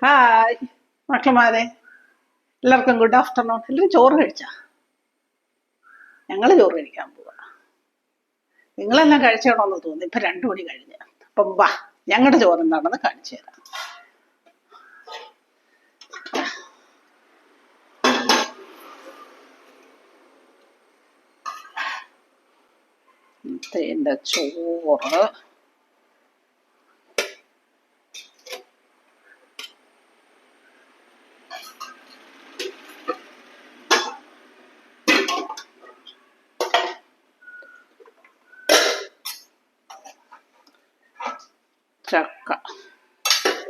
Hi മക്കളമാരെ, എല്ലാവർക്കും good afternoon. എല്ലാവരും ചോറ് കഴിച്ചാ? ഞങ്ങൾ ചോറ് കഴിക്കാൻ പോവാ. നിങ്ങളെല്ലാം കഴിച്ചോണമെന്ന് തോന്നുന്നു. ഇപ്പൊ 2 മണി കഴിഞ്ഞ്. അപ്പം വാ, ഞങ്ങളുടെ ചോറ് എന്താണെന്ന് കാണിച്ചു തരാം. എന്റെ ചോറ് ചക്ക,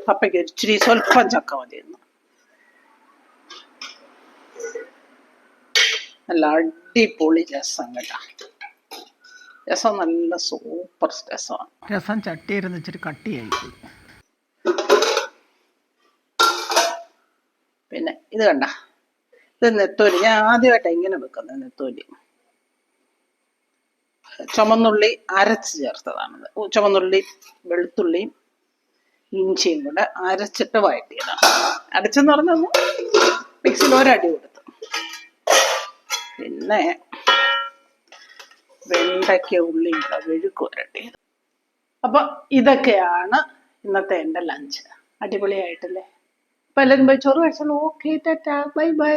പപ്പയ്ക്ക് ഇച്ചിരി സ്വല്പം ചക്ക മതിയെന്ന്. നല്ല അടിപൊളി രസം കേട്ടോ. രസം നല്ല സൂപ്പർ രസമാണ്. രസം ചട്ടിയിരുന്ന് ഇച്ചിരി കട്ടിയായി. പിന്നെ ഇത് കണ്ട, ഇത് നെത്തോലി. ഞാൻ ആദ്യമായിട്ടാണ് ഇങ്ങനെ വെക്കുന്നത്. നെത്തോലി ചുമന്നുള്ളി അരച്ച് ചേർത്തതാണിത്. ചുമന്നുള്ളി, വെളുത്തുള്ളിയും ഇഞ്ചിയും കൂടെ അരച്ചിട്ട് വഴറ്റിയതാണ്. അരച്ചെന്ന് പറഞ്ഞൊന്ന് മിക്സിയിൽ ഒരടി കൊടുത്തു. പിന്നെ വെണ്ടയ്ക്ക ഉള്ളിയും കൂടെ വെഴുക്ക് വരട്ടിയത്. അപ്പൊ ഇതൊക്കെയാണ് ഇന്നത്തെ എൻ്റെ ലഞ്ച്. അടിപൊളിയായിട്ടല്ലേ? അപ്പൊ എല്ലാവരും പോയി ചോറ് കഴിച്ചോളൂ. Okay, Tata, bye bye.